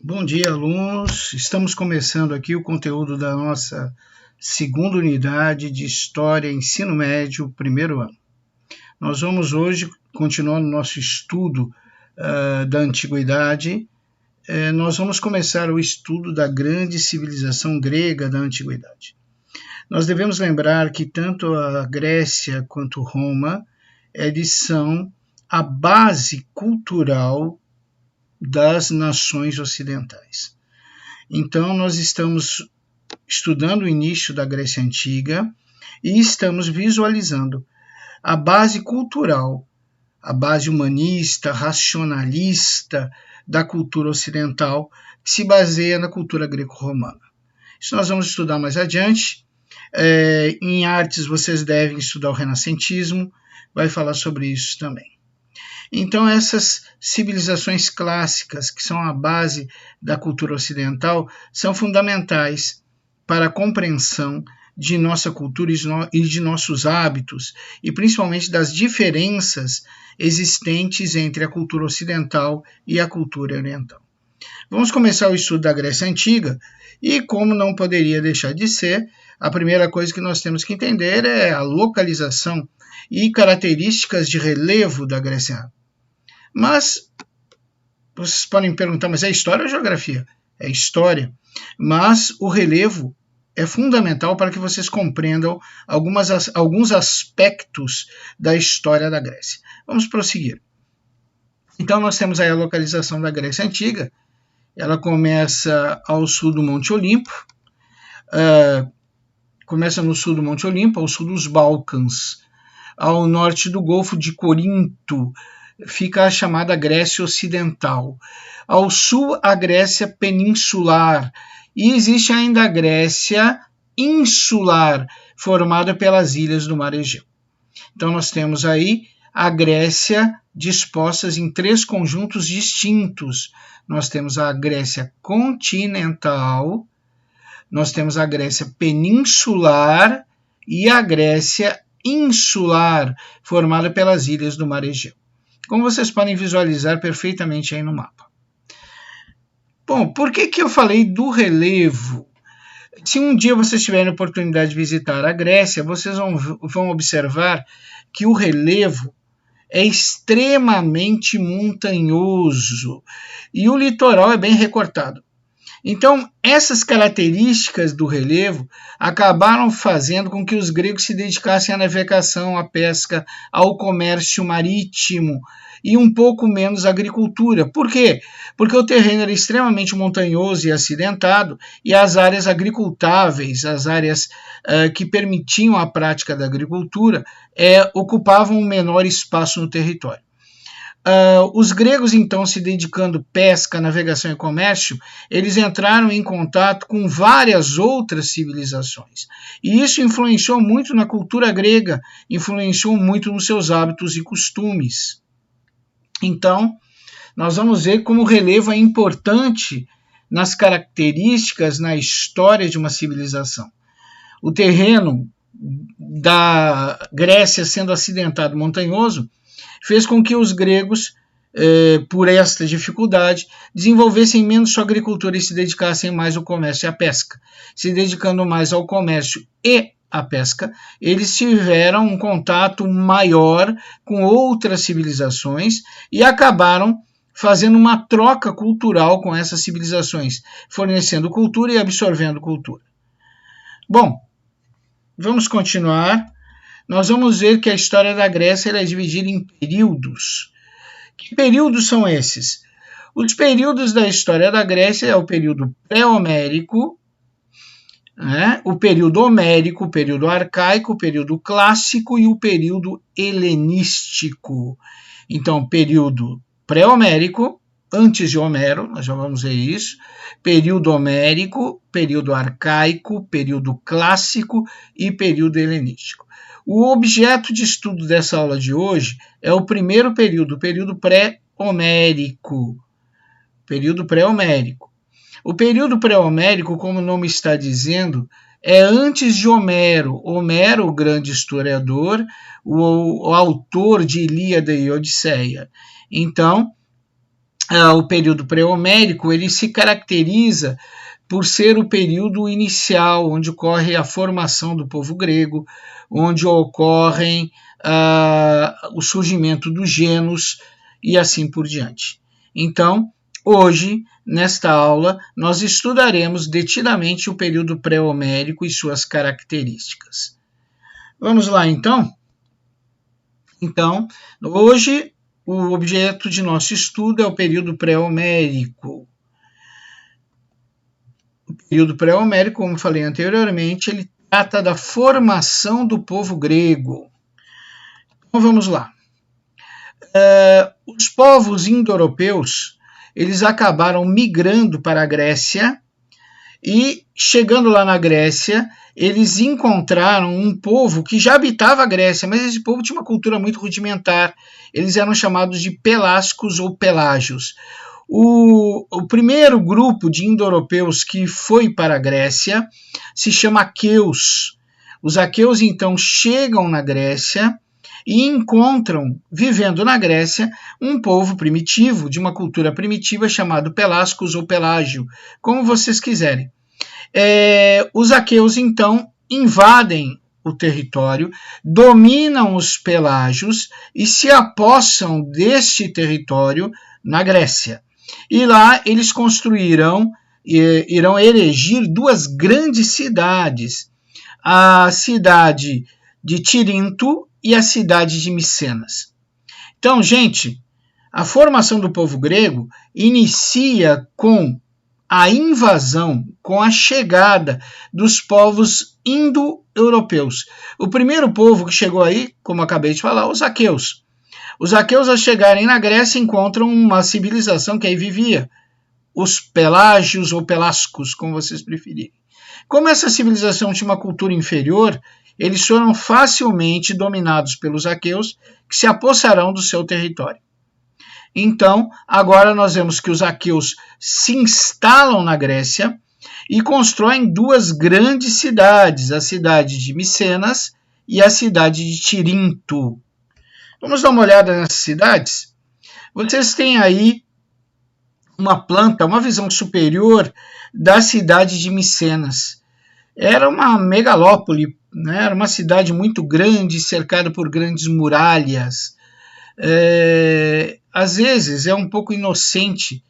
Bom dia, alunos. Estamos começando aqui o conteúdo da nossa segunda unidade de História Ensino Médio, primeiro ano. Nós vamos hoje, continuando nosso estudo da Antiguidade, nós vamos começar o estudo da grande civilização grega da Antiguidade. Nós devemos lembrar que tanto a Grécia quanto Roma, eles são a base cultural das nações ocidentais. Então, nós estamos estudando o início da Grécia Antiga e estamos visualizando a base cultural, a base humanista, racionalista da cultura ocidental, que se baseia na cultura greco-romana. Isso nós vamos estudar mais adiante. Em artes, vocês devem estudar o renascentismo, vai falar sobre isso também. Então, essas civilizações clássicas, que são a base da cultura ocidental, são fundamentais para a compreensão de nossa cultura e de nossos hábitos, e principalmente das diferenças existentes entre a cultura ocidental e a cultura oriental. Vamos começar o estudo da Grécia Antiga, e como não poderia deixar de ser, a primeira coisa que nós temos que entender é a localização e características de relevo da Grécia Antiga. Mas vocês podem me perguntar, mas é história ou geografia? É história, mas o relevo é fundamental para que vocês compreendam alguns aspectos da história da Grécia. Vamos prosseguir. Então nós temos aí a localização da Grécia Antiga. Ela começa ao sul do Monte Olimpo, ao sul dos Balcãs, ao norte do Golfo de Corinto, fica a chamada Grécia Ocidental. Ao sul, a Grécia Peninsular. E existe ainda a Grécia Insular, formada pelas ilhas do Mar Egeu. Então, nós temos aí a Grécia dispostas em três conjuntos distintos. Nós temos a Grécia continental, nós temos a Grécia peninsular e a Grécia insular, formada pelas ilhas do Mar Egeu, como vocês podem visualizar perfeitamente aí no mapa. Bom, por que eu falei do relevo? Se um dia vocês tiverem a oportunidade de visitar a Grécia, vocês vão observar que o relevo é extremamente montanhoso e o litoral é bem recortado. Então, essas características do relevo acabaram fazendo com que os gregos se dedicassem à navegação, à pesca, ao comércio marítimo e um pouco menos à agricultura. Por quê? Porque o terreno era extremamente montanhoso e acidentado e as áreas agricultáveis, as áreas que permitiam a prática da agricultura, ocupavam um menor espaço no território. Os gregos, então, se dedicando pesca, navegação e comércio, eles entraram em contato com várias outras civilizações. E isso influenciou muito na cultura grega, influenciou muito nos seus hábitos e costumes. Então, nós vamos ver como o relevo é importante nas características, na história de uma civilização. O terreno da Grécia sendo acidentado, montanhoso, fez com que os gregos, por esta dificuldade, desenvolvessem menos sua agricultura e se dedicassem mais ao comércio e à pesca. Se dedicando mais ao comércio e à pesca, eles tiveram um contato maior com outras civilizações e acabaram fazendo uma troca cultural com essas civilizações, fornecendo cultura e absorvendo cultura. Bom, vamos continuar. Nós vamos ver que a história da Grécia é dividida em períodos. Que períodos são esses? Os períodos da história da Grécia é o período pré-homérico, o período homérico, o período arcaico, o período clássico e o período helenístico. Então, período pré-homérico, antes de Homero, nós já vamos ver isso, período homérico, período arcaico, período clássico e período helenístico. O objeto de estudo dessa aula de hoje é o primeiro período, o período pré-homérico. O período pré-homérico, como o nome está dizendo, é antes de Homero. Homero, o grande historiador, o autor de Ilíada e Odisseia. Então, o período pré-homérico, ele se caracteriza por ser o período inicial, onde ocorre a formação do povo grego, onde ocorrem o surgimento dos gêneros e assim por diante. Então, hoje, nesta aula, nós estudaremos detidamente o período pré-homérico e suas características. Vamos lá, então? Então, hoje, o objeto de nosso estudo é o período pré-homérico. O período pré-homérico, como falei anteriormente, ele trata da formação do povo grego. Então, vamos lá. Os povos indo-europeus, eles acabaram migrando para a Grécia e, chegando lá na Grécia, eles encontraram um povo que já habitava a Grécia, mas esse povo tinha uma cultura muito rudimentar. Eles eram chamados de pelascos ou pelágios. O primeiro grupo de indo-europeus que foi para a Grécia se chama aqueus. Os aqueus, então, chegam na Grécia e encontram, vivendo na Grécia, um povo primitivo, de uma cultura primitiva, chamado pelascos ou pelágio, como vocês quiserem. Os aqueus, então, invadem o território, dominam os pelágios e se apossam deste território na Grécia. E lá eles irão erigir duas grandes cidades, a cidade de Tirinto e a cidade de Micenas. Então, gente, a formação do povo grego inicia com a invasão, com a chegada dos povos indo-europeus. O primeiro povo que chegou aí, como acabei de falar, os aqueus. Os aqueus, ao chegarem na Grécia, encontram uma civilização que aí vivia, os pelágios ou pelascos, como vocês preferirem. Como essa civilização tinha uma cultura inferior, eles foram facilmente dominados pelos aqueus, que se apossarão do seu território. Então, agora nós vemos que os aqueus se instalam na Grécia e constroem duas grandes cidades, a cidade de Micenas e a cidade de Tirinto. Vamos dar uma olhada nessas cidades? Vocês têm aí uma planta, uma visão superior da cidade de Micenas. Era uma megalópole, né? Era uma cidade muito grande, cercada por grandes muralhas. Às vezes é um pouco inocente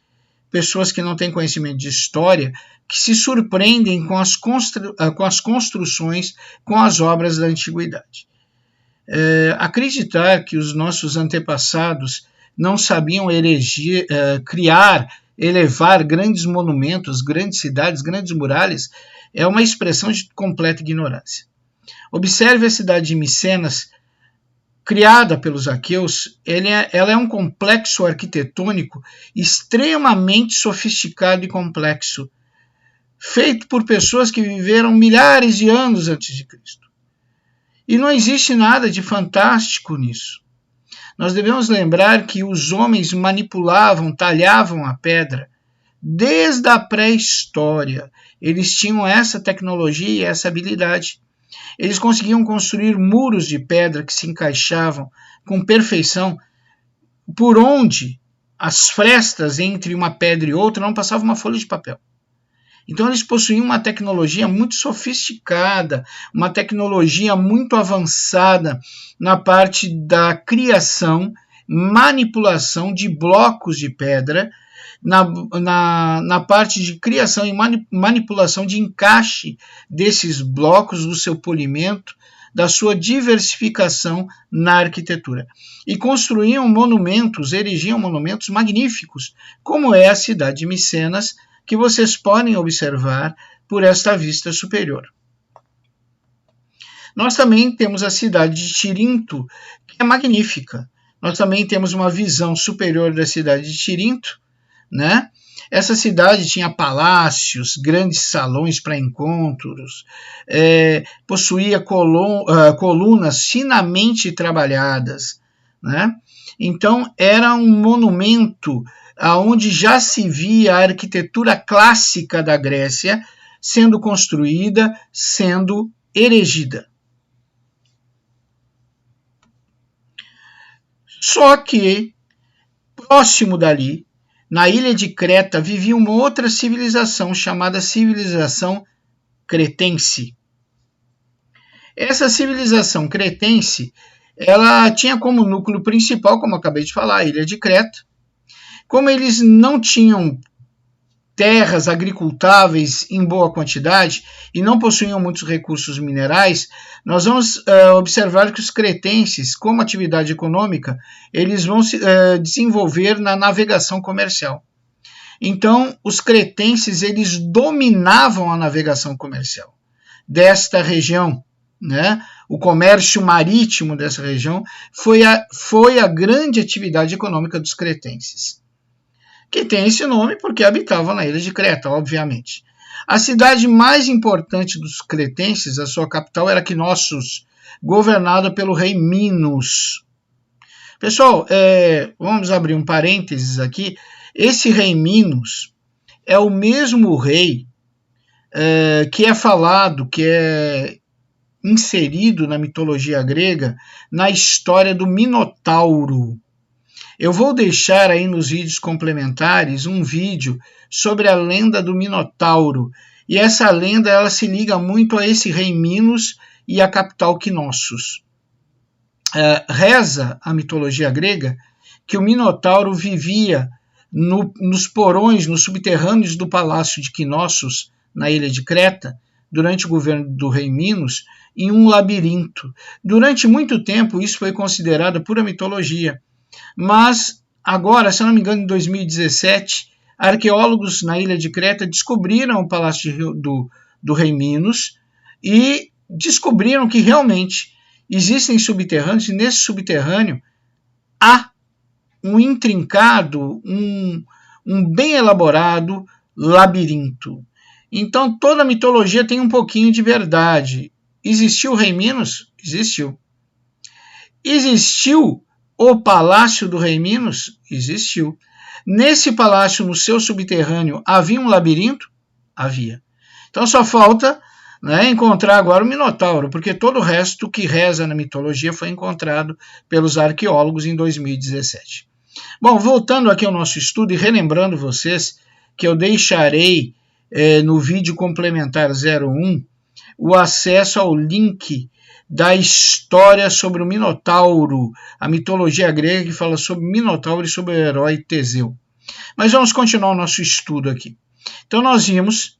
pessoas que não têm conhecimento de história, que se surpreendem com as construções, com as obras da antiguidade. Acreditar que os nossos antepassados não sabiam criar, elevar grandes monumentos, grandes cidades, grandes muralhas, é uma expressão de completa ignorância. Observe a cidade de Micenas, criada pelos aqueus. Ela é um complexo arquitetônico extremamente sofisticado e complexo, feito por pessoas que viveram milhares de anos antes de Cristo. E não existe nada de fantástico nisso. Nós devemos lembrar que os homens manipulavam, talhavam a pedra desde a pré-história. Eles tinham essa tecnologia e essa habilidade. Eles conseguiam construir muros de pedra que se encaixavam com perfeição, por onde as frestas entre uma pedra e outra não passavam uma folha de papel. Então eles possuíam uma tecnologia muito sofisticada, uma tecnologia muito avançada na parte da criação, manipulação de blocos de pedra, na parte de criação e manipulação de encaixe desses blocos, do seu polimento, da sua diversificação na arquitetura. E construíam monumentos, erigiam monumentos magníficos, como é a cidade de Micenas, que vocês podem observar por esta vista superior. Nós também temos a cidade de Tirinto, que é magnífica. Nós também temos uma visão superior da cidade de Tirinto, né? Essa cidade tinha palácios, grandes salões para encontros, possuía colunas finamente trabalhadas, né? Então era um monumento onde já se via a arquitetura clássica da Grécia sendo construída, sendo erigida. Só que, próximo dali, na ilha de Creta vivia uma outra civilização chamada civilização cretense. Essa civilização cretense, ela tinha como núcleo principal, como eu acabei de falar, a ilha de Creta. Como eles não tinham terras agricultáveis em boa quantidade e não possuíam muitos recursos minerais, nós vamos observar que os cretenses, como atividade econômica, eles vão se desenvolver na navegação comercial. Então, os cretenses, eles dominavam a navegação comercial desta região, né? O comércio marítimo dessa região foi a grande atividade econômica dos cretenses, que tem esse nome porque habitavam na ilha de Creta, obviamente. A cidade mais importante dos cretenses, a sua capital, era Knossos, governada pelo rei Minos. Pessoal, vamos abrir um parênteses aqui. Esse rei Minos é o mesmo rei que é falado, que é inserido na mitologia grega, na história do Minotauro. Eu vou deixar aí nos vídeos complementares um vídeo sobre a lenda do Minotauro. E essa lenda ela se liga muito a esse rei Minos e a capital Knossos. Reza a mitologia grega que o Minotauro vivia nos porões, nos subterrâneos do palácio de Knossos, na ilha de Creta, durante o governo do rei Minos, em um labirinto. Durante muito tempo isso foi considerado pura mitologia. Mas agora, se eu não me engano, em 2017, arqueólogos na ilha de Creta descobriram o palácio do rei Minos e descobriram que realmente existem subterrâneos, e nesse subterrâneo há um intrincado, um bem elaborado labirinto. Então toda a mitologia tem um pouquinho de verdade. Existiu o rei Minos? Existiu. Existiu o Palácio do Rei Minos? Existiu. Nesse palácio, no seu subterrâneo, havia um labirinto? Havia. Então só falta, né, encontrar agora o Minotauro, porque todo o resto que reza na mitologia foi encontrado pelos arqueólogos em 2017. Bom, voltando aqui ao nosso estudo e relembrando vocês que eu deixarei no vídeo complementar 01 o acesso ao link da história sobre o Minotauro, a mitologia grega que fala sobre o Minotauro e sobre o herói Teseu. Mas vamos continuar o nosso estudo aqui. Então nós vimos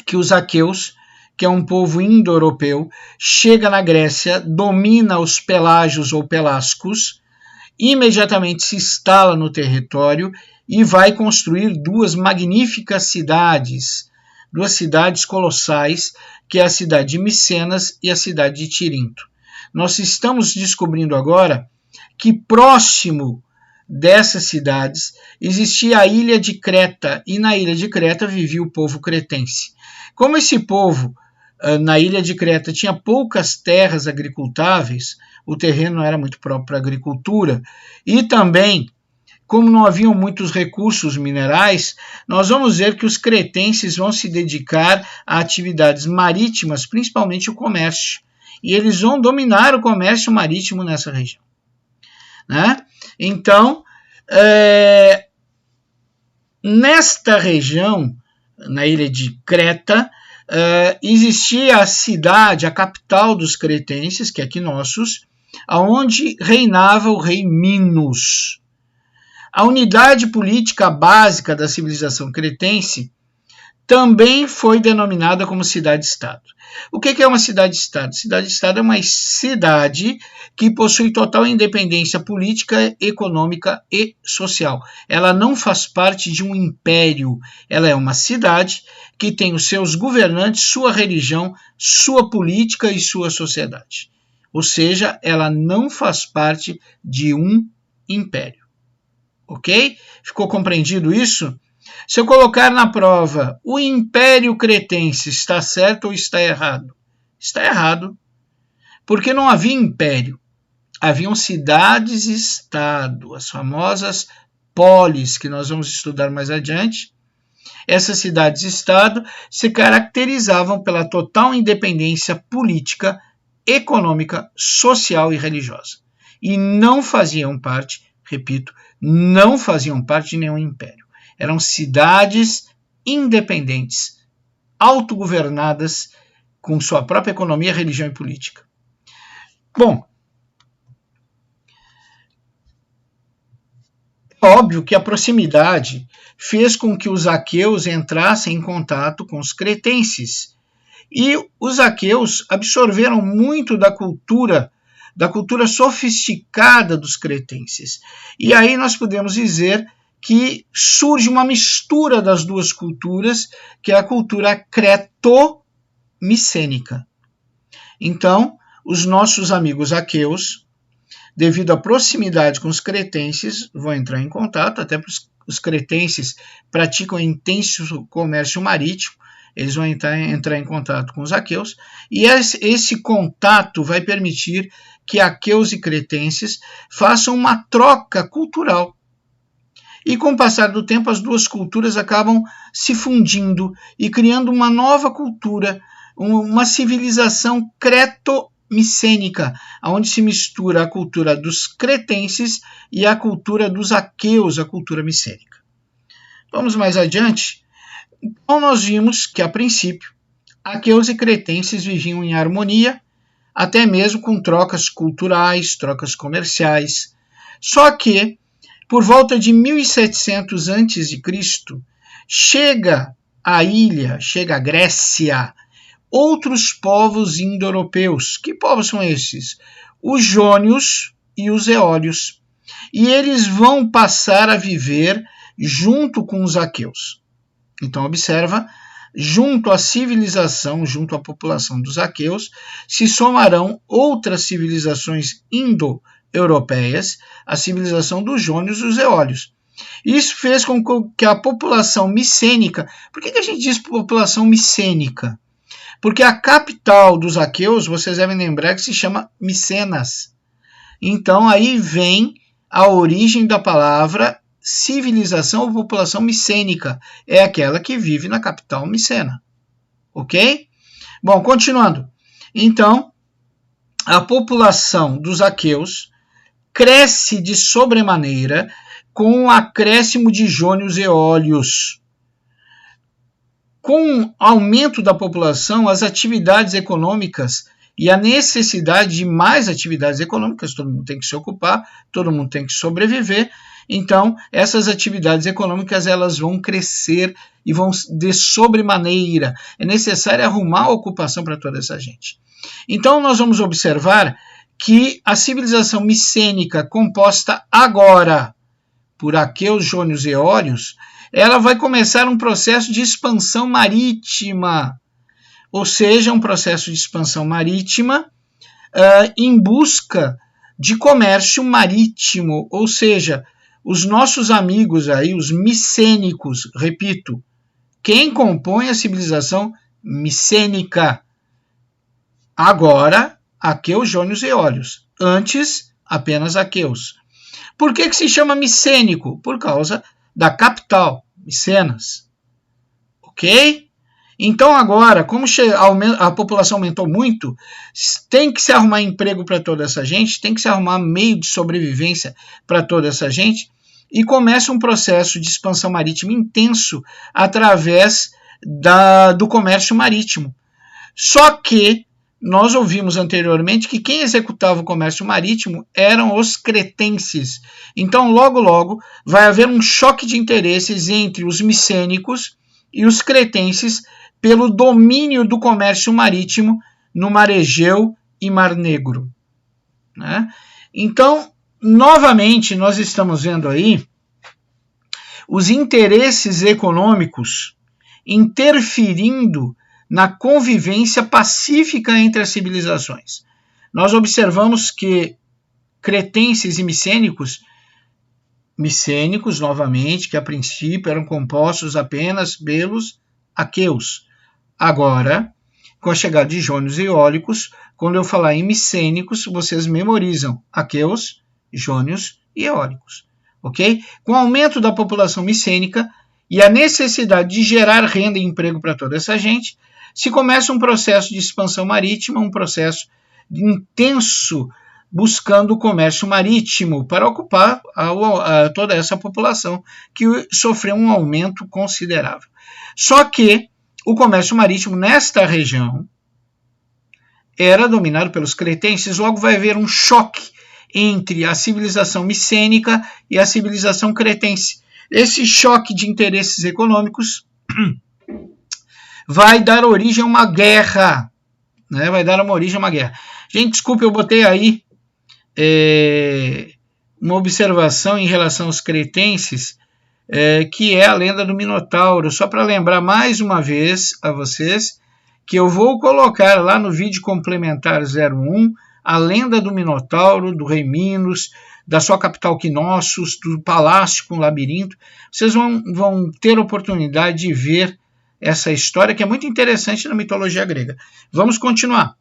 que os aqueus, que é um povo indo-europeu, chega na Grécia, domina os pelágios ou pelascos, imediatamente se instala no território e vai construir duas magníficas cidades, duas cidades colossais, que é a cidade de Micenas e a cidade de Tirinto. Nós estamos descobrindo agora que próximo dessas cidades existia a ilha de Creta, e na ilha de Creta vivia o povo cretense. Como esse povo na ilha de Creta tinha poucas terras agricultáveis, o terreno não era muito próprio para a agricultura, e também, como não haviam muitos recursos minerais, nós vamos ver que os cretenses vão se dedicar a atividades marítimas, principalmente o comércio, e eles vão dominar o comércio marítimo nessa região, né? Então, nesta região, na ilha de Creta, existia a cidade, a capital dos cretenses, que é Knossos, onde reinava o rei Minos. A unidade política básica da civilização cretense também foi denominada como cidade-estado. O que é uma cidade-estado? Cidade-estado é uma cidade que possui total independência política, econômica e social. Ela não faz parte de um império. Ela é uma cidade que tem os seus governantes, sua religião, sua política e sua sociedade. Ou seja, ela não faz parte de um império. Ok? Ficou compreendido isso? Se eu colocar na prova, o Império Cretense está certo ou está errado? Está errado, porque não havia império. Haviam cidades-estado, as famosas polis, que nós vamos estudar mais adiante. Essas cidades-estado se caracterizavam pela total independência política, econômica, social e religiosa, e não faziam parte repito, não faziam parte de nenhum império. Eram cidades independentes, autogovernadas, com sua própria economia, religião e política. Bom, é óbvio que a proximidade fez com que os aqueus entrassem em contato com os cretenses. E os aqueus absorveram muito da cultura sofisticada dos cretenses. E aí nós podemos dizer que surge uma mistura das duas culturas, que é a cultura creto-micênica. Então, os nossos amigos aqueus, devido à proximidade com os cretenses, vão entrar em contato, até porque os cretenses praticam intenso comércio marítimo, eles vão entrar em contato com os aqueus, e esse contato vai permitir que aqueus e cretenses façam uma troca cultural. E com o passar do tempo, as duas culturas acabam se fundindo e criando uma nova cultura, uma civilização creto-micênica, onde se mistura a cultura dos cretenses e a cultura dos aqueus, a cultura micênica. Vamos mais adiante. Então nós vimos que, a princípio, aqueus e cretenses viviam em harmonia, até mesmo com trocas culturais, trocas comerciais. Só que, por volta de 1700 a.C., chega à ilha, chega à Grécia, outros povos indo-europeus. Que povos são esses? Os jônios e os eólios. E eles vão passar a viver junto com os aqueus. Então, observa, junto à civilização, junto à população dos aqueus, se somarão outras civilizações indo-europeias, a civilização dos jônios e dos eólios. Isso fez com que a população micênica... Por que a gente diz população micênica? Porque a capital dos aqueus, vocês devem lembrar que se chama Micenas. Então, aí vem a origem da palavra civilização ou população micênica. É aquela que vive na capital Micena. Ok? Bom, continuando. Então, a população dos aqueus cresce de sobremaneira com o acréscimo de jônios e eólios. Com o aumento da população, as atividades econômicas e a necessidade de mais atividades econômicas, todo mundo tem que se ocupar, todo mundo tem que sobreviver. Então, essas atividades econômicas elas vão crescer e vão de sobremaneira. É necessário arrumar ocupação para toda essa gente. Então, nós vamos observar que a civilização micênica, composta agora por aqueus, jônios e eólios, ela vai começar um processo de expansão marítima, ou seja, um processo de expansão marítima em busca de comércio marítimo, ou seja, os nossos amigos aí, os micênicos, repito, quem compõe a civilização micênica? Agora, aqueus, jônios e eólios. Antes, apenas aqueus. Por que se chama micênico? Por causa da capital, Micenas. Ok? Então agora, como a população aumentou muito, tem que se arrumar emprego para toda essa gente, tem que se arrumar meio de sobrevivência para toda essa gente, e começa um processo de expansão marítima intenso através do comércio marítimo. Só que nós ouvimos anteriormente que quem executava o comércio marítimo eram os cretenses. Então, logo, logo, vai haver um choque de interesses entre os micênicos e os cretenses pelo domínio do comércio marítimo no Mar Egeu e Mar Negro. Né? Então, novamente, nós estamos vendo aí os interesses econômicos interferindo na convivência pacífica entre as civilizações. Nós observamos que cretenses e micênicos, novamente, que a princípio eram compostos apenas pelos aqueus. Agora, com a chegada de jônios e eólicos, quando eu falar em micênicos, vocês memorizam aqueus, jônios e eólicos. Ok? Com o aumento da população micênica e a necessidade de gerar renda e emprego para toda essa gente, se começa um processo de expansão marítima, um processo intenso buscando o comércio marítimo para ocupar toda essa população que sofreu um aumento considerável. Só que o comércio marítimo nesta região era dominado pelos cretenses, logo vai haver um choque entre a civilização micênica e a civilização cretense. Esse choque de interesses econômicos vai dar origem a uma guerra, né? Vai dar uma origem a uma guerra. Gente, desculpe, eu botei aí uma observação em relação aos cretenses, que é a lenda do Minotauro, só para lembrar mais uma vez a vocês que eu vou colocar lá no vídeo complementar 01 a lenda do Minotauro, do rei Minos, da sua capital Knossos, do palácio com labirinto. Vocês vão ter oportunidade de ver essa história, que é muito interessante na mitologia grega. Vamos continuar.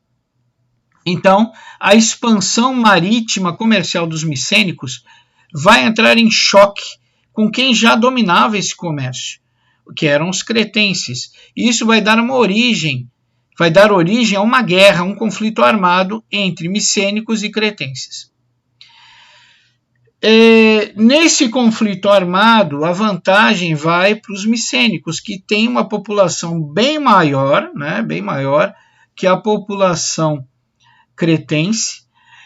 Então, a expansão marítima comercial dos micênicos vai entrar em choque com quem já dominava esse comércio, que eram os cretenses. E isso vai dar origem a uma guerra, um conflito armado entre micênicos e cretenses. Nesse conflito armado, a vantagem vai para os micênicos, que tem uma população bem maior, né, bem maior que a população cretense,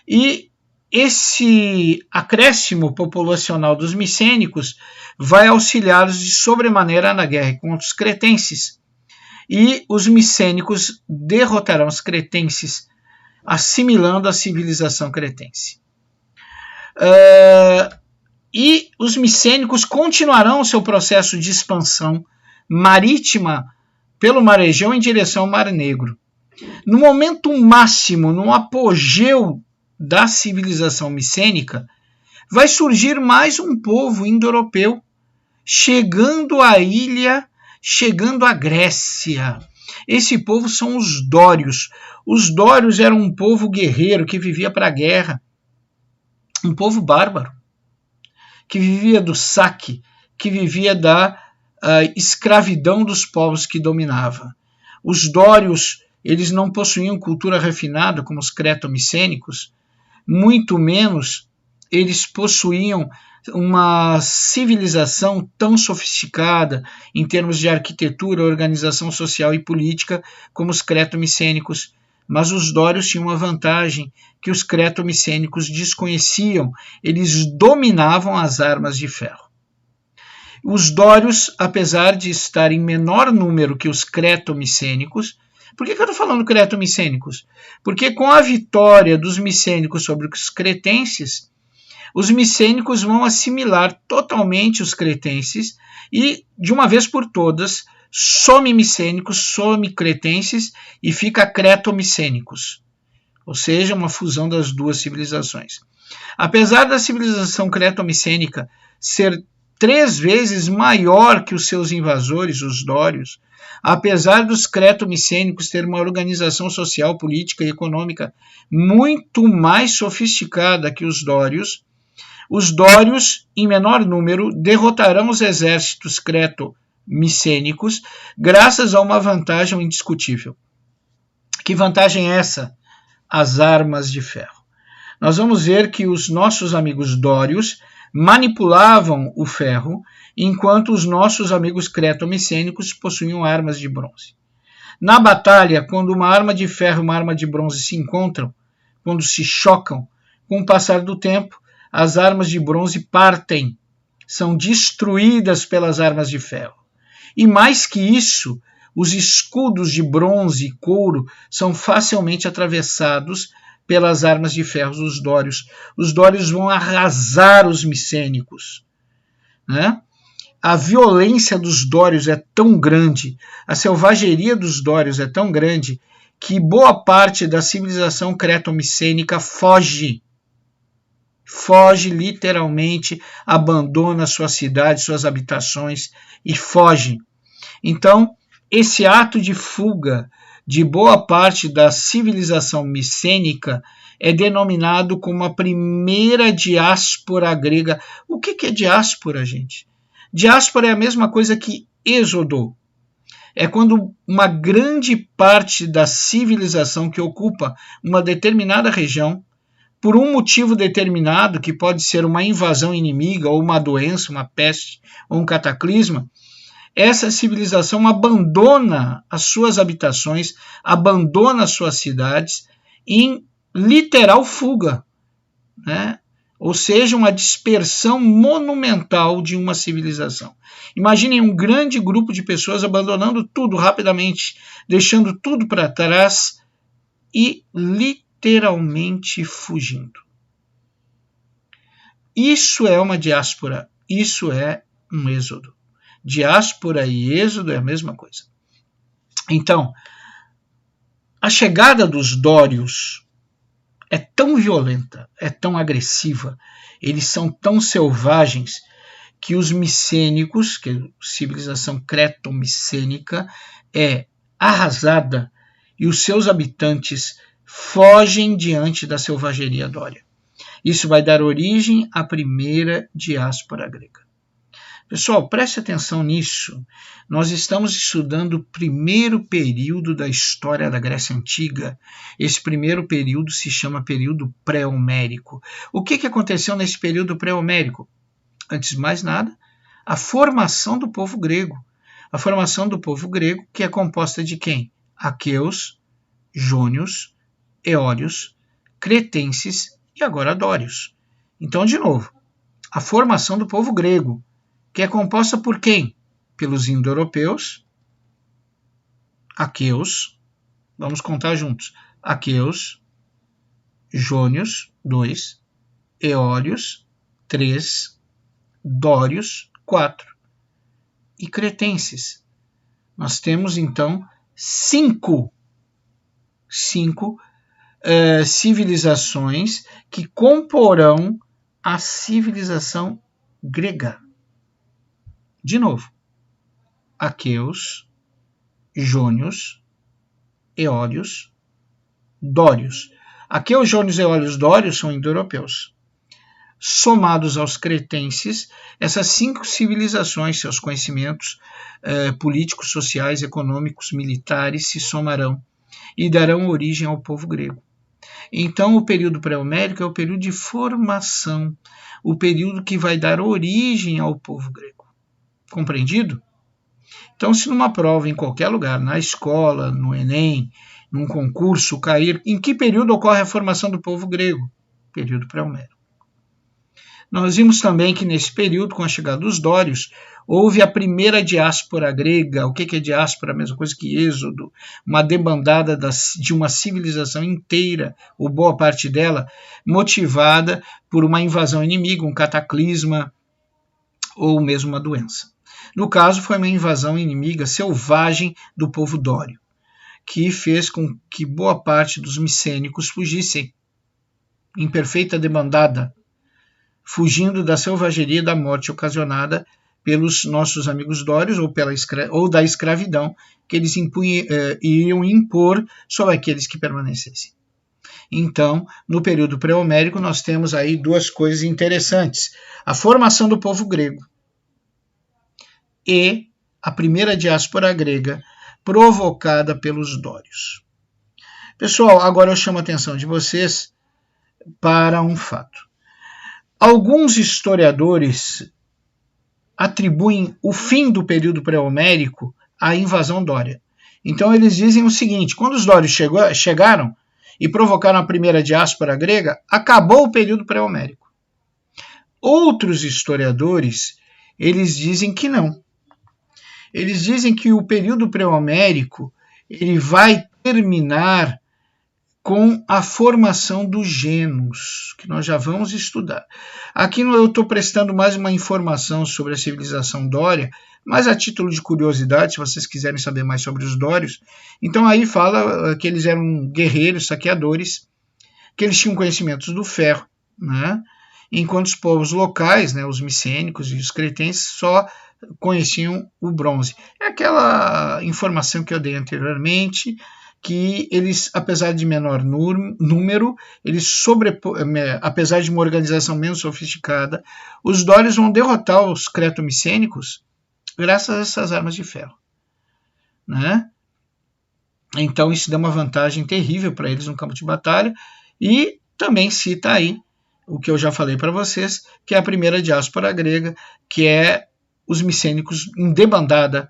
e esse acréscimo populacional dos micênicos vai auxiliá-los de sobremaneira na guerra contra os cretenses. E os micênicos derrotarão os cretenses, assimilando a civilização cretense. E os micênicos continuarão o seu processo de expansão marítima pelo Mar Egeu em direção ao Mar Negro. No momento máximo, no apogeu da civilização micênica, vai surgir mais um povo indo-europeu, chegando à ilha, chegando à Grécia. Esse povo são os dórios. Os dórios eram um povo guerreiro que vivia para a guerra, um povo bárbaro, que vivia do saque, que vivia da escravidão dos povos que dominava. Os dórios, eles não possuíam cultura refinada como os creto-micênicos, muito menos eles possuíam uma civilização tão sofisticada em termos de arquitetura, organização social e política como os creto-micênicos. Mas os dórios tinham uma vantagem que os creto-micênicos desconheciam: eles dominavam as armas de ferro. Os dórios, apesar de estar em menor número que os creto-micênicos, por que eu estou falando creto-micênicos? Porque com a vitória dos micênicos sobre os cretenses, os micênicos vão assimilar totalmente os cretenses e, de uma vez por todas, some micênicos, some cretenses e fica creto-micênicos, ou seja, uma fusão das duas civilizações. Apesar da civilização creto-micênica ser 3 vezes maior que os seus invasores, os dórios, apesar dos creto-micênicos terem uma organização social, política e econômica muito mais sofisticada que os dórios, em menor número, derrotarão os exércitos creto-micênicos graças a uma vantagem indiscutível. Que vantagem é essa? As armas de ferro. Nós vamos ver que os nossos amigos dórios manipulavam o ferro, enquanto os nossos amigos creto-micênicos possuíam armas de bronze. Na batalha, quando uma arma de ferro e uma arma de bronze se encontram, quando se chocam, com o passar do tempo, as armas de bronze partem, são destruídas pelas armas de ferro. E mais que isso, os escudos de bronze e couro são facilmente atravessados pelas armas de ferro dos dórios. Os dórios vão arrasar os micênicos, né? A violência dos dórios é tão grande, a selvageria dos dórios é tão grande, que boa parte da civilização creto-micênica foge literalmente, abandona suas cidades, suas habitações e foge. Então, esse ato de fuga de boa parte da civilização micênica é denominado como a primeira diáspora grega. O que é diáspora, gente? Diáspora é a mesma coisa que êxodo. É quando uma grande parte da civilização que ocupa uma determinada região por um motivo determinado, que pode ser uma invasão inimiga, ou uma doença, uma peste, ou um cataclisma, essa civilização abandona as suas habitações, abandona as suas cidades em literal fuga, né? Ou seja, uma dispersão monumental de uma civilização. Imaginem um grande grupo de pessoas abandonando tudo rapidamente, deixando tudo para trás e literalmente fugindo. Isso é uma diáspora, isso é um êxodo. Diáspora e êxodo é a mesma coisa. Então, a chegada dos dórios é tão violenta, é tão agressiva, eles são tão selvagens que os micênicos, que é a civilização creto-micênica, é arrasada e os seus habitantes fogem diante da selvageria dória. Isso vai dar origem à primeira diáspora grega. Pessoal, preste atenção nisso. Nós estamos estudando o primeiro período da história da Grécia Antiga. Esse primeiro período se chama período pré-homérico. O que aconteceu nesse período pré-homérico? Antes de mais nada, a formação do povo grego. A formação do povo grego, que é composta de quem? Aqueus, jônios, eólios, cretenses e agora dórios. Então, de novo, a formação do povo grego, que é composta por quem? Pelos indo-europeus, aqueus, vamos contar juntos, aqueus, jônios, 2, eólios, 3, dórios, 4 e cretenses. Nós temos, então, cinco civilizações que comporão a civilização grega. De novo, aqueus, jônios, eólios, dórios. Aqueus, jônios, eólios, dórios são indo-europeus. Somados aos cretenses, essas 5 civilizações, seus conhecimentos políticos, sociais, econômicos, militares se somarão e darão origem ao povo grego. Então, o período pré-homérico é o período de formação, o período que vai dar origem ao povo grego. Compreendido? Então, se numa prova em qualquer lugar, na escola, no Enem, num concurso, cair, em que período ocorre a formação do povo grego? Período pré-homérico. Nós vimos também que nesse período, com a chegada dos dórios, houve a primeira diáspora grega. O que é diáspora? A mesma coisa que êxodo, uma debandada de uma civilização inteira, ou boa parte dela, motivada por uma invasão inimiga, um cataclisma ou mesmo uma doença. No caso, foi uma invasão inimiga selvagem do povo dório, que fez com que boa parte dos micênicos fugissem em perfeita debandada, fugindo da selvageria da morte ocasionada pelos nossos amigos dórios ou da escravidão que eles iriam impor sobre aqueles que permanecessem. Então, no período pré-homérico, nós temos aí 2 coisas interessantes. A formação do povo grego e a primeira diáspora grega provocada pelos dórios. Pessoal, agora eu chamo a atenção de vocês para um fato. Alguns historiadores atribuem o fim do período pré-homérico à invasão dória. Então eles dizem o seguinte: quando os dórios chegaram e provocaram a primeira diáspora grega, acabou o período pré-homérico. Outros historiadores, eles dizem que não. Eles dizem que o período pré-homérico ele vai terminar com a formação dos genos, que nós já vamos estudar. Aqui eu estou prestando mais uma informação sobre a civilização dória, mas a título de curiosidade, se vocês quiserem saber mais sobre os dórios, então aí fala que eles eram guerreiros, saqueadores, que eles tinham conhecimentos do ferro, né? Enquanto os povos locais, né, os micênicos e os cretenses, só conheciam o bronze. É aquela informação que eu dei anteriormente, que eles, apesar de menor número, apesar de uma organização menos sofisticada, os dórios vão derrotar os creto-micênicos graças a essas armas de ferro, né? Então isso dá uma vantagem terrível para eles no campo de batalha, e também cita aí o que eu já falei para vocês, que é a primeira diáspora grega, que é os micênicos em debandada,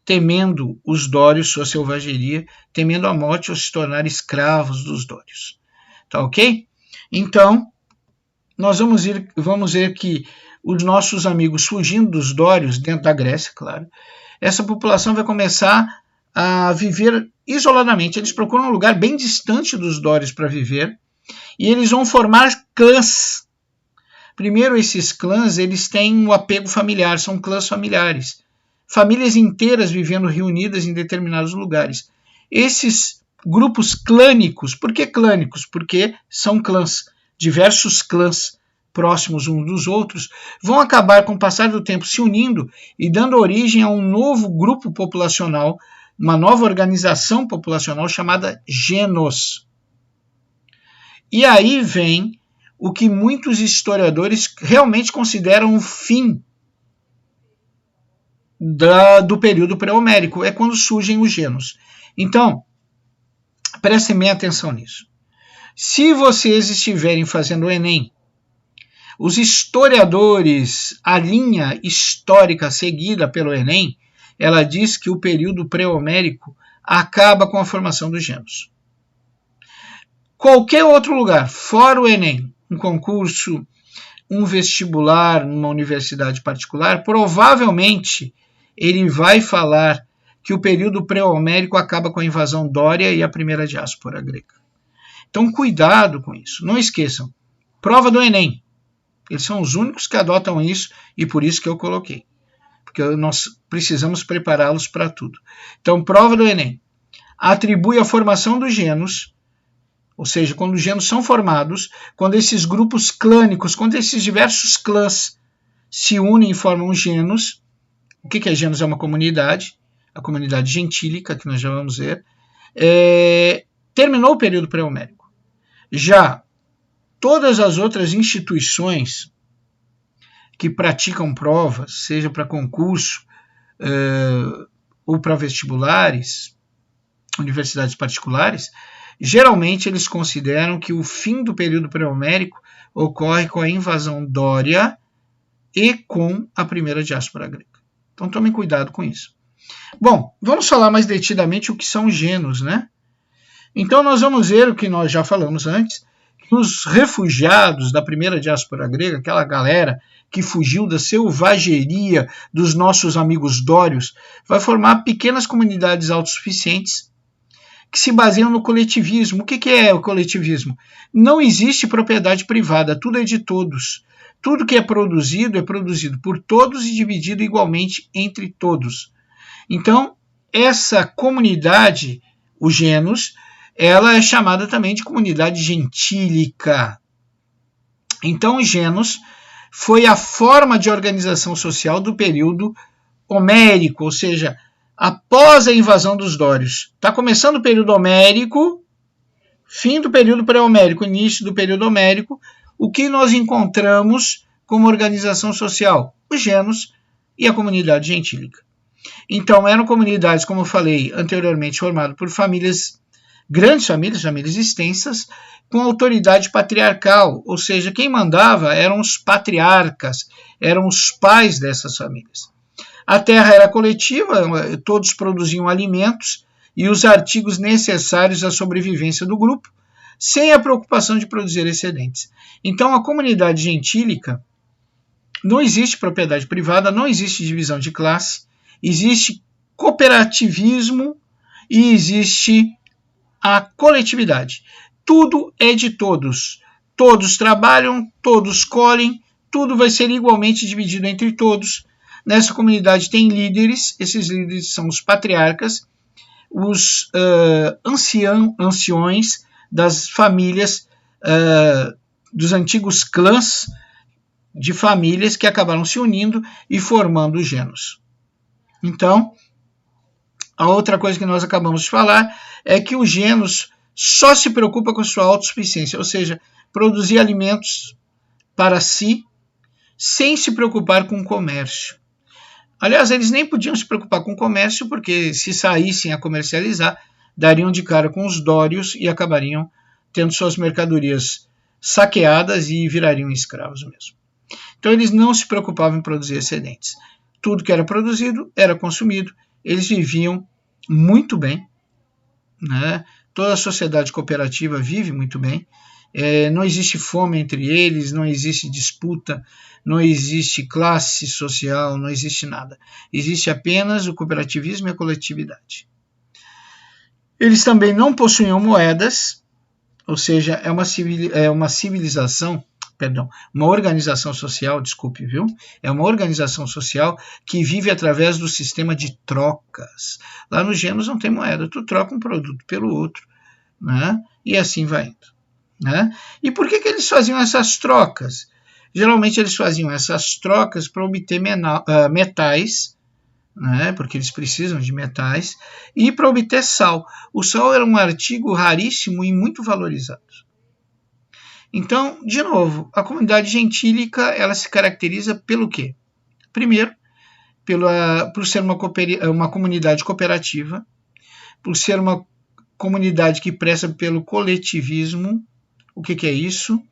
temendo os dórios, sua selvageria, temendo a morte ou se tornar escravos dos dórios. Tá ok? Então, nós vamos ver que os nossos amigos fugindo dos dórios, dentro da Grécia, claro, essa população vai começar a viver isoladamente. Eles procuram um lugar bem distante dos dórios para viver, e eles vão formar clãs. Primeiro, esses clãs, eles têm um apego familiar, são clãs familiares. Famílias inteiras vivendo reunidas em determinados lugares. Esses grupos clânicos, por que clânicos? Porque são clãs, diversos clãs próximos uns dos outros, vão acabar com o passar do tempo se unindo e dando origem a um novo grupo populacional, uma nova organização populacional chamada genos. E aí vem o que muitos historiadores realmente consideram o fim do período pré-homérico, é quando surgem os genos. Então, prestem bem atenção nisso. Se vocês estiverem fazendo o Enem, os historiadores, a linha histórica seguida pelo Enem, ela diz que o período pré-homérico acaba com a formação dos genos. Qualquer outro lugar, fora o Enem, um concurso, um vestibular numa universidade particular, provavelmente ele vai falar que o período pré-homérico acaba com a invasão dória e a primeira diáspora grega. Então, cuidado com isso. Não esqueçam, prova do Enem. Eles são os únicos que adotam isso e por isso que eu coloquei. Porque nós precisamos prepará-los para tudo. Então, prova do Enem. Atribui a formação dos genos, ou seja, quando os genos são formados, quando esses grupos clânicos, quando esses diversos clãs se unem e formam genos. O que é genos? É uma comunidade, a comunidade gentílica, que nós já vamos ver. Terminou o período pré-homérico. Já todas as outras instituições que praticam provas, seja para concurso ou para vestibulares, universidades particulares, geralmente eles consideram que o fim do período pré-homérico ocorre com a invasão dória e com a primeira diáspora grega. Então tomem cuidado com isso. Bom, vamos falar mais detidamente o que são genos, né? Então nós vamos ver o que nós já falamos antes, que os refugiados da primeira diáspora grega, aquela galera que fugiu da selvageria dos nossos amigos dórios, vai formar pequenas comunidades autossuficientes que se baseiam no coletivismo. O que é o coletivismo? Não existe propriedade privada, tudo é de todos. Tudo que é produzido por todos e dividido igualmente entre todos. Então, essa comunidade, o genus, ela é chamada também de comunidade gentílica. Então, o genus foi a forma de organização social do período homérico, ou seja, após a invasão dos dórios. Está começando o período homérico, fim do período pré-homérico, início do período homérico. O que nós encontramos como organização social? Os genus e a comunidade gentílica. Então, eram comunidades, como eu falei anteriormente, formadas por famílias, grandes famílias, famílias extensas, com autoridade patriarcal, ou seja, quem mandava eram os patriarcas, eram os pais dessas famílias. A terra era coletiva, todos produziam alimentos e os artigos necessários à sobrevivência do grupo, sem a preocupação de produzir excedentes. Então, a comunidade gentílica, não existe propriedade privada, não existe divisão de classe, existe cooperativismo e existe a coletividade. Tudo é de todos. Todos trabalham, todos colhem, tudo vai ser igualmente dividido entre todos. Nessa comunidade tem líderes, esses líderes são os patriarcas, os anciões das famílias, dos antigos clãs de famílias que acabaram se unindo e formando os genus. Então, a outra coisa que nós acabamos de falar é que o genus só se preocupa com a sua autossuficiência, ou seja, produzir alimentos para si, sem se preocupar com o comércio. Aliás, eles nem podiam se preocupar com o comércio, porque se saíssem a comercializar, dariam de cara com os dórios e acabariam tendo suas mercadorias saqueadas e virariam escravos mesmo. Então eles não se preocupavam em produzir excedentes. Tudo que era produzido era consumido. Eles viviam muito bem, né? Toda a sociedade cooperativa vive muito bem. Não existe fome entre eles, não existe disputa, não existe classe social, não existe nada. Existe apenas o cooperativismo e a coletividade. Eles também não possuíam moedas, ou seja, uma organização social, desculpe, viu? É uma organização social que vive através do sistema de trocas. Lá nos Gêmeos não tem moeda, tu troca um produto pelo outro, né? E assim vai indo. Né? E por que eles faziam essas trocas? Geralmente eles faziam essas trocas para obter metais, né? Porque eles precisam de metais, e para obter sal. O sal era um artigo raríssimo e muito valorizado. Então, de novo, a comunidade gentílica ela se caracteriza pelo quê? Primeiro, por ser uma comunidade cooperativa, por ser uma comunidade que preza pelo coletivismo. O que é isso?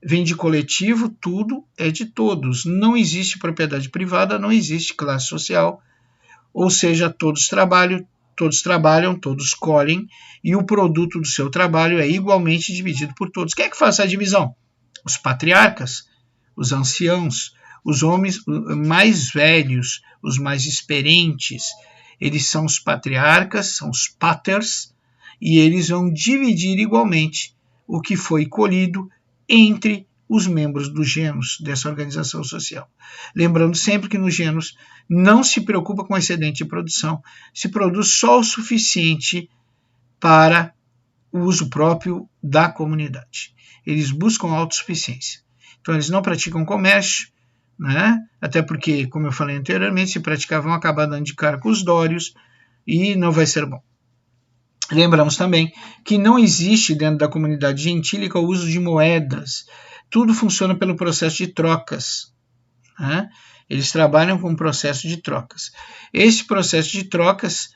Vem de coletivo, tudo é de todos. Não existe propriedade privada, não existe classe social, ou seja, todos trabalham, todos colhem, e o produto do seu trabalho é igualmente dividido por todos. Quem é que faz essa divisão? Os patriarcas, os anciãos, os homens mais velhos, os mais experientes. Eles são os patriarcas, são os paters, e eles vão dividir igualmente o que foi colhido entre os membros do gênus dessa organização social. Lembrando sempre que no gênus não se preocupa com excedente de produção, se produz só o suficiente para o uso próprio da comunidade. Eles buscam autossuficiência. Então eles não praticam comércio, né? Até porque, como eu falei anteriormente, se praticar vão acabar dando de cara com os dórios e não vai ser bom. Lembramos também que não existe dentro da comunidade gentílica o uso de moedas. Tudo funciona pelo processo de trocas. Né? Eles trabalham com o processo de trocas. Esse processo de trocas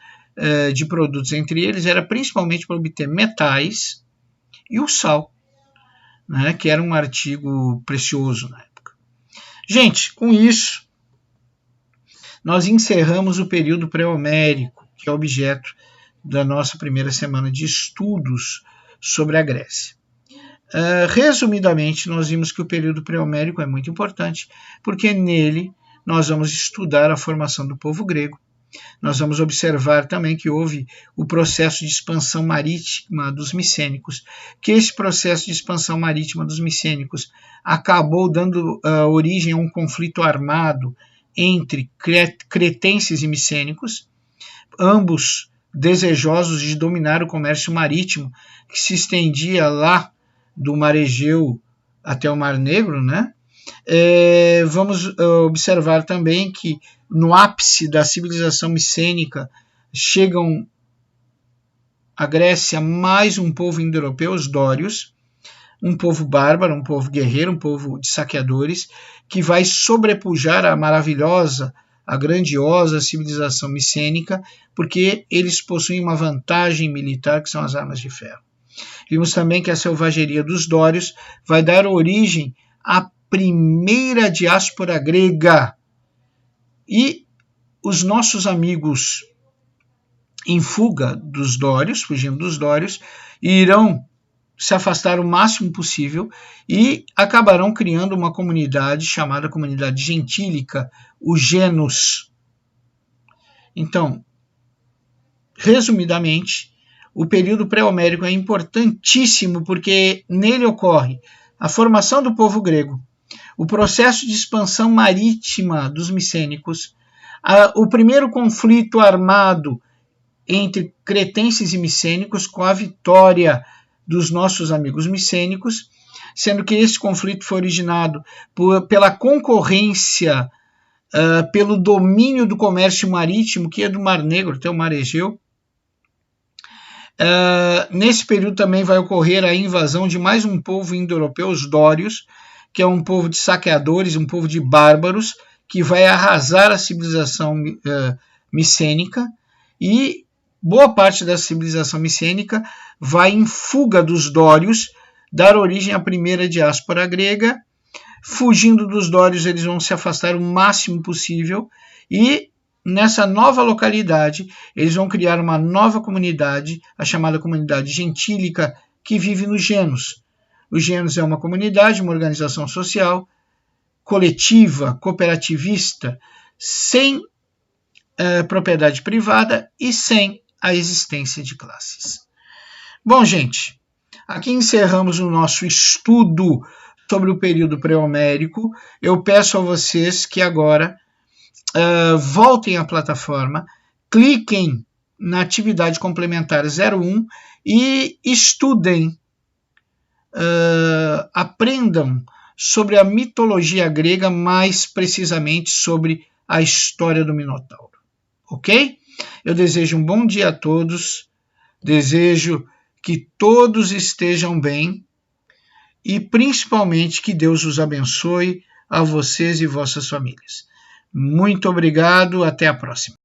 de produtos entre eles era principalmente para obter metais e o sal, né? Que era um artigo precioso na época. Gente, com isso, nós encerramos o período pré-homérico, que é objeto da nossa primeira semana de estudos sobre a Grécia. Resumidamente, nós vimos que o período pré-homérico é muito importante, porque nele nós vamos estudar a formação do povo grego. Nós vamos observar também que houve o processo de expansão marítima dos micênicos, que esse processo de expansão marítima dos micênicos acabou dando origem a um conflito armado entre cretenses e micênicos, ambos desejosos de dominar o comércio marítimo, que se estendia lá do Mar Egeu até o Mar Negro, né? Vamos observar também que no ápice da civilização micênica chegam à Grécia mais um povo indo-europeu, os dórios, um povo bárbaro, um povo guerreiro, um povo de saqueadores, que vai sobrepujar a maravilhosa, a grandiosa civilização micênica, porque eles possuem uma vantagem militar, que são as armas de ferro. Vimos também que a selvageria dos dórios vai dar origem à primeira diáspora grega. E os nossos amigos em fuga dos dórios, fugindo dos dórios, irão se afastar o máximo possível e acabarão criando uma comunidade chamada comunidade gentílica, o gênus. Então, resumidamente, o período pré-homérico é importantíssimo porque nele ocorre a formação do povo grego, o processo de expansão marítima dos micênicos, o primeiro conflito armado entre cretenses e micênicos com a vitória dos nossos amigos micênicos, sendo que esse conflito foi originado pela concorrência, pelo domínio do comércio marítimo, que é do Mar Negro até o Mar Egeu. Nesse período também vai ocorrer a invasão de mais um povo indo-europeu, os dórios, que é um povo de saqueadores, um povo de bárbaros, que vai arrasar a civilização micênica, e boa parte da civilização micênica vai em fuga dos dórios, dar origem à primeira diáspora grega. Fugindo dos dórios, eles vão se afastar o máximo possível e nessa nova localidade eles vão criar uma nova comunidade, a chamada comunidade gentílica, que vive nos Genos. Os Genos é uma comunidade, uma organização social, coletiva, cooperativista, sem propriedade privada e sem a existência de classes. Bom, gente, aqui encerramos o nosso estudo sobre o período pré-homérico. Eu peço a vocês que agora voltem à plataforma, cliquem na atividade complementar 01 e estudem, aprendam sobre a mitologia grega, mais precisamente sobre a história do Minotauro. Ok? Eu desejo um bom dia a todos, desejo que todos estejam bem e principalmente que Deus os abençoe a vocês e vossas famílias. Muito obrigado, até a próxima.